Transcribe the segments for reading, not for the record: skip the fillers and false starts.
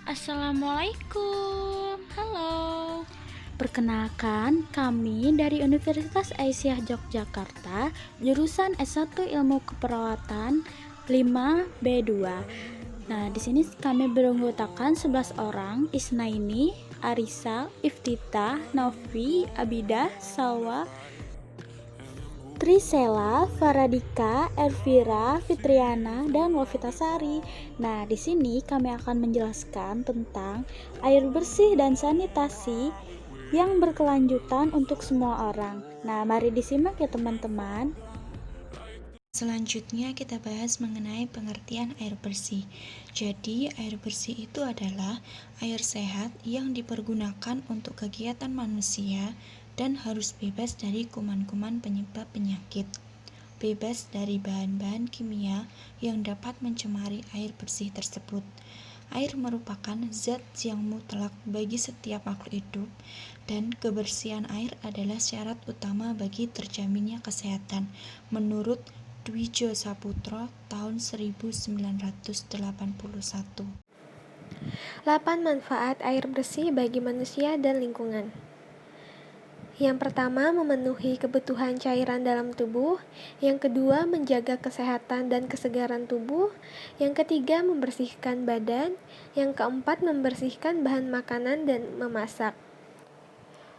Assalamualaikum, halo. Perkenalkan, kami dari Universitas Aisyah Yogyakarta, jurusan S1 Ilmu Keperawatan 5B2. Nah, di sini kami beranggotakan 11 orang, Isnaini, Arisa, Iftita, Novi, Abidah, Salwa, Trisela, Faradika, Elvira, Fitriana, dan Wafitasari. Nah, di sini kami akan menjelaskan tentang air bersih dan sanitasi yang berkelanjutan untuk semua orang. Nah, mari disimak ya teman-teman. Selanjutnya kita bahas mengenai pengertian air bersih. Jadi, air bersih itu adalah air sehat yang dipergunakan untuk kegiatan manusia dan harus bebas dari kuman-kuman penyebab penyakit. Bebas dari bahan-bahan kimia yang dapat mencemari air bersih tersebut. Air merupakan zat yang mutlak bagi setiap makhluk hidup, dan kebersihan air adalah syarat utama bagi terjaminnya kesehatan, menurut Dwijo Saputro tahun 1981. 8 manfaat air bersih bagi manusia dan lingkungan. Yang pertama, memenuhi kebutuhan cairan dalam tubuh. Yang kedua, menjaga kesehatan dan kesegaran tubuh. Yang ketiga, membersihkan badan. Yang keempat, membersihkan bahan makanan dan memasak.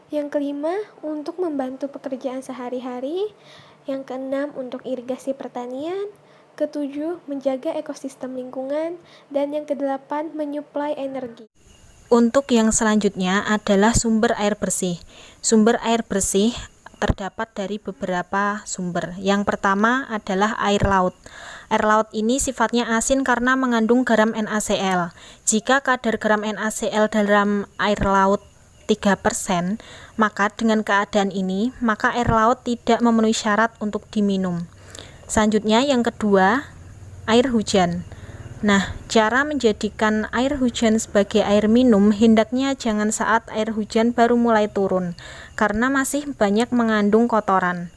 Yang kelima, untuk membantu pekerjaan sehari-hari. Yang keenam, untuk irigasi pertanian. Ketujuh, menjaga ekosistem lingkungan. Dan yang kedelapan, menyuplai energi. Untuk yang selanjutnya adalah sumber air bersih. Sumber air bersih terdapat dari beberapa sumber. Yang pertama adalah air laut. Air laut ini sifatnya asin karena mengandung garam NaCl. Jika kadar garam NaCl dalam air laut 3%, maka dengan keadaan ini, maka air laut tidak memenuhi syarat untuk diminum. Selanjutnya yang kedua, air hujan. Nah, cara menjadikan air hujan sebagai air minum hendaknya jangan saat air hujan baru mulai turun, karena masih banyak mengandung kotoran.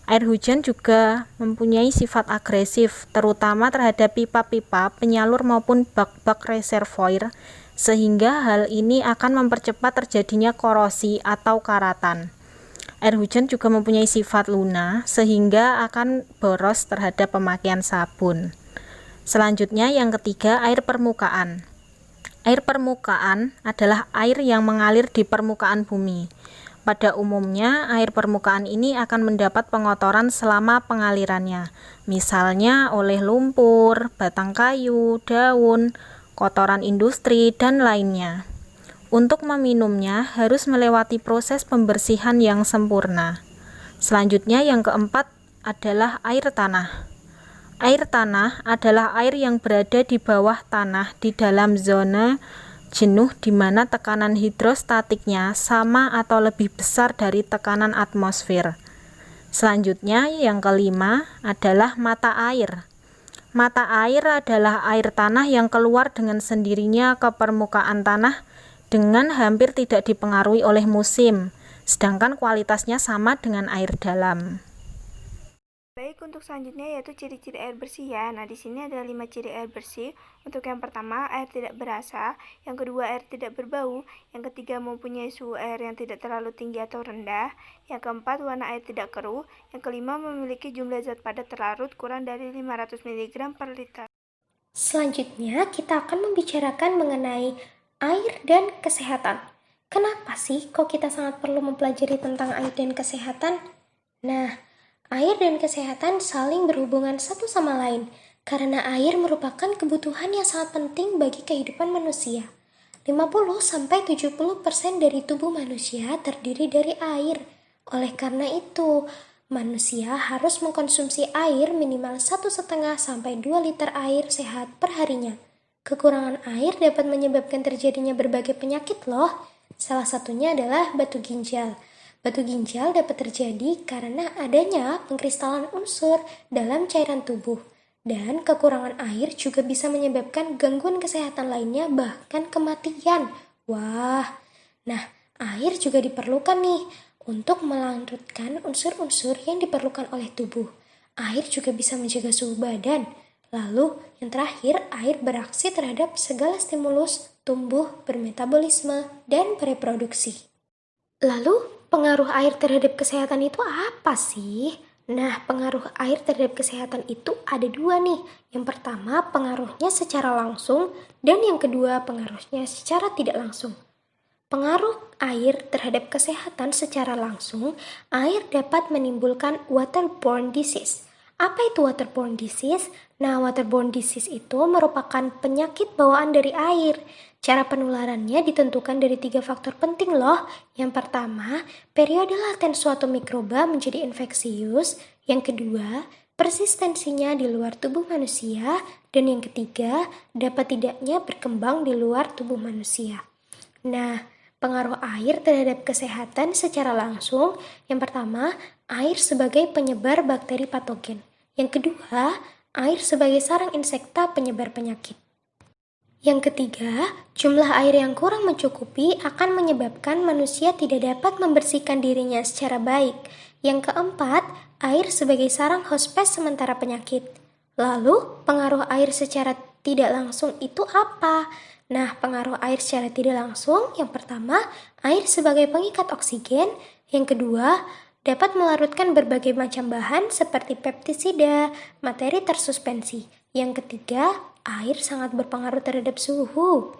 Air hujan juga mempunyai sifat agresif, terutama terhadap pipa-pipa, penyalur maupun bak-bak reservoir, sehingga hal ini akan mempercepat terjadinya korosi atau karatan. Air hujan juga mempunyai sifat lunak, sehingga akan boros terhadap pemakaian sabun. Selanjutnya yang ketiga, air permukaan. Air permukaan adalah air yang mengalir di permukaan bumi. Pada umumnya, air permukaan ini akan mendapat pengotoran selama pengalirannya, misalnya oleh lumpur, batang kayu, daun, kotoran industri, dan lainnya. Untuk meminumnya harus melewati proses pembersihan yang sempurna. Selanjutnya yang keempat adalah air tanah. Air tanah adalah air yang berada di bawah tanah di dalam zona jenuh di mana tekanan hidrostatiknya sama atau lebih besar dari tekanan atmosfer. Selanjutnya yang kelima adalah mata air. Mata air adalah air tanah yang keluar dengan sendirinya ke permukaan tanah dengan hampir tidak dipengaruhi oleh musim, sedangkan kualitasnya sama dengan air dalam. Baik, untuk selanjutnya yaitu ciri-ciri air bersih ya. Nah, di sini ada 5 ciri air bersih. Untuk yang pertama, air tidak berasa. Yang kedua, air tidak berbau. Yang ketiga, mempunyai suhu air yang tidak terlalu tinggi atau rendah. Yang keempat, warna air tidak keruh. Yang kelima, memiliki jumlah zat padat terlarut kurang dari 500 mg per liter. Selanjutnya, kita akan membicarakan mengenai air dan kesehatan. Kenapa sih kok kita sangat perlu mempelajari tentang air dan kesehatan? Nah, air dan kesehatan saling berhubungan satu sama lain, karena air merupakan kebutuhan yang sangat penting bagi kehidupan manusia. 50-70% dari tubuh manusia terdiri dari air. Oleh karena itu, manusia harus mengkonsumsi air minimal 1,5-2 liter air sehat per harinya. Kekurangan air dapat menyebabkan terjadinya berbagai penyakit loh. Salah satunya adalah batu ginjal. Batu ginjal dapat terjadi karena adanya pengkristalan unsur dalam cairan tubuh. Dan kekurangan air juga bisa menyebabkan gangguan kesehatan lainnya, bahkan kematian. Wah, nah air juga diperlukan nih untuk melarutkan unsur-unsur yang diperlukan oleh tubuh. Air juga bisa menjaga suhu badan. Lalu, yang terakhir, air beraksi terhadap segala stimulus, tumbuh, bermetabolisme, dan bereproduksi. Lalu, pengaruh air terhadap kesehatan itu apa sih? Nah, pengaruh air terhadap kesehatan itu ada dua nih. Yang pertama, pengaruhnya secara langsung, dan yang kedua, pengaruhnya secara tidak langsung. Pengaruh air terhadap kesehatan secara langsung, air dapat menimbulkan waterborne disease. Apa itu waterborne disease? Nah, waterborne disease itu merupakan penyakit bawaan dari air. Cara penularannya ditentukan dari 3 faktor penting loh. Yang pertama, periode laten suatu mikroba menjadi infeksius. Yang kedua, persistensinya di luar tubuh manusia. Dan yang ketiga, dapat tidaknya berkembang di luar tubuh manusia. Nah, pengaruh air terhadap kesehatan secara langsung, yang pertama, air sebagai penyebar bakteri patogen. Yang kedua, air sebagai sarang insekta penyebar penyakit. Yang ketiga, jumlah air yang kurang mencukupi akan menyebabkan manusia tidak dapat membersihkan dirinya secara baik. Yang keempat, air sebagai sarang hospes sementara penyakit. Lalu, pengaruh air secara tidak langsung itu apa? Nah, pengaruh air secara tidak langsung, yang pertama, air sebagai pengikat oksigen. Yang kedua, dapat melarutkan berbagai macam bahan seperti pestisida, materi tersuspensi. Yang ketiga, air sangat berpengaruh terhadap suhu.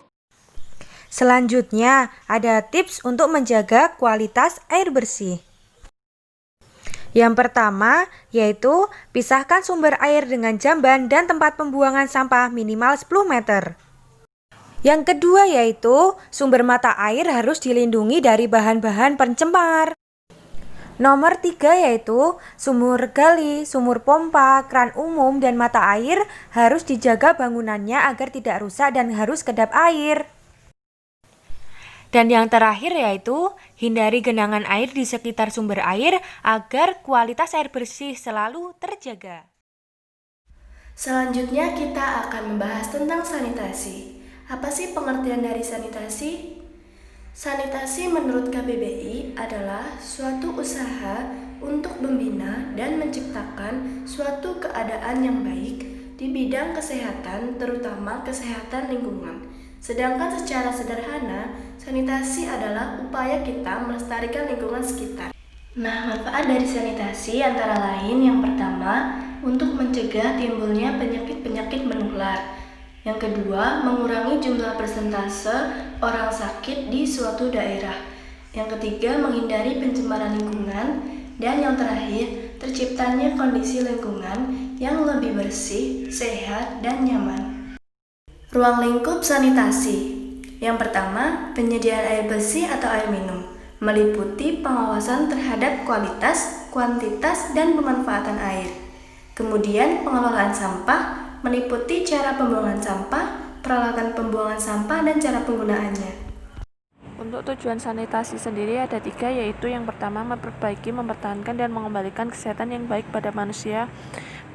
Selanjutnya, ada tips untuk menjaga kualitas air bersih. Yang pertama, yaitu pisahkan sumber air dengan jamban dan tempat pembuangan sampah minimal 10 meter. Yang kedua yaitu sumber mata air harus dilindungi dari bahan-bahan pencemar. Nomor 3 yaitu sumur gali, sumur pompa, kran umum, dan mata air harus dijaga bangunannya agar tidak rusak dan harus kedap air. Dan yang terakhir yaitu hindari genangan air di sekitar sumber air agar kualitas air bersih selalu terjaga. Selanjutnya kita akan membahas tentang sanitasi. Apa sih pengertian dari sanitasi? Sanitasi menurut KBBI adalah suatu usaha untuk membina dan menciptakan suatu keadaan yang baik di bidang kesehatan, terutama kesehatan lingkungan. Sedangkan secara sederhana, sanitasi adalah upaya kita melestarikan lingkungan sekitar. Nah, manfaat dari sanitasi antara lain yang pertama, untuk mencegah timbulnya penyakit-penyakit menular. Yang kedua, mengurangi jumlah persentase orang sakit di suatu daerah. Yang ketiga, menghindari pencemaran lingkungan. Dan yang terakhir, terciptanya kondisi lingkungan yang lebih bersih, sehat, dan nyaman. Ruang lingkup sanitasi. Yang pertama, penyediaan air bersih atau air minum, meliputi pengawasan terhadap kualitas, kuantitas, dan pemanfaatan air. Kemudian, pengelolaan sampah, meliputi cara pembuangan sampah, peralatan pembuangan sampah, dan cara penggunaannya. Untuk tujuan sanitasi sendiri ada 3, yaitu yang pertama memperbaiki, mempertahankan, dan mengembalikan kesehatan yang baik pada manusia.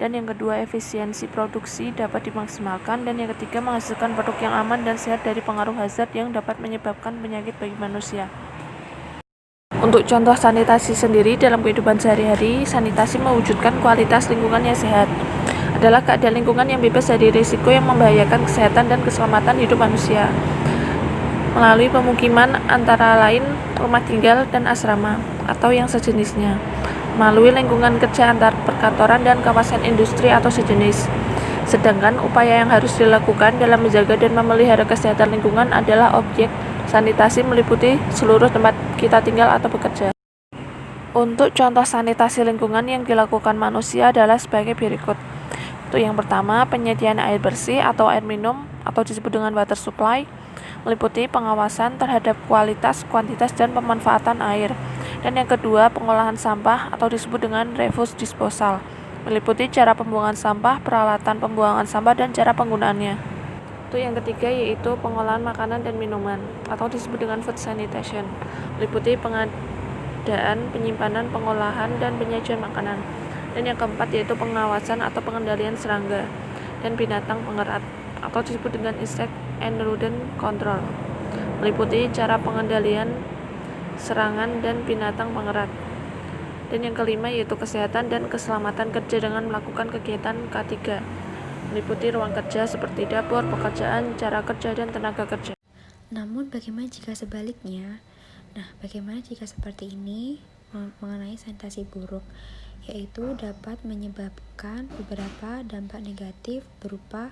Dan yang kedua, efisiensi produksi dapat dimaksimalkan. Dan yang ketiga, menghasilkan produk yang aman dan sehat dari pengaruh hazard yang dapat menyebabkan penyakit bagi manusia. Untuk contoh sanitasi sendiri dalam kehidupan sehari-hari, sanitasi mewujudkan kualitas lingkungan yang sehat. Adalah keadaan lingkungan yang bebas dari risiko yang membahayakan kesehatan dan keselamatan hidup manusia melalui pemukiman antara lain rumah tinggal dan asrama atau yang sejenisnya, melalui lingkungan kerja antar perkantoran dan kawasan industri atau sejenis. Sedangkan upaya yang harus dilakukan dalam menjaga dan memelihara kesehatan lingkungan adalah objek sanitasi meliputi seluruh tempat kita tinggal atau bekerja. Untuk contoh sanitasi lingkungan yang dilakukan manusia adalah sebagai berikut. Untuk yang pertama, penyediaan air bersih atau air minum atau disebut dengan water supply, meliputi pengawasan terhadap kualitas, kuantitas, dan pemanfaatan air. Dan yang kedua, pengolahan sampah atau disebut dengan refuse disposal, meliputi cara pembuangan sampah, peralatan pembuangan sampah, dan cara penggunaannya. Untuk yang ketiga yaitu pengolahan makanan dan minuman atau disebut dengan food sanitation, meliputi pengadaan, penyimpanan, pengolahan, dan penyajian makanan. Dan yang keempat yaitu pengawasan atau pengendalian serangga dan binatang pengerat atau disebut dengan insect and rodent control, meliputi cara pengendalian serangan dan binatang pengerat. Dan yang kelima yaitu kesehatan dan keselamatan kerja dengan melakukan kegiatan K3, meliputi ruang kerja seperti dapur, pekerjaan, cara kerja, dan tenaga kerja. Namun bagaimana jika sebaliknya? Nah, bagaimana jika seperti ini mengenai sanitasi buruk, yaitu dapat menyebabkan beberapa dampak negatif berupa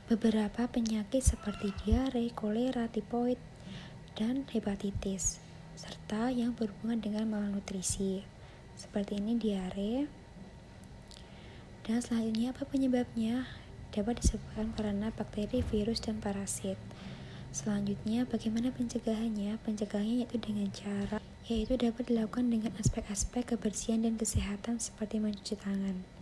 beberapa penyakit seperti diare, kolera, tifoid, dan hepatitis, serta yang berhubungan dengan malnutrisi. Seperti ini diare. Dan selanjutnya apa penyebabnya? Dapat disebabkan karena bakteri, virus, dan parasit. Selanjutnya bagaimana pencegahannya? Pencegahannya yaitu dapat dilakukan dengan aspek-aspek kebersihan dan kesehatan seperti mencuci tangan.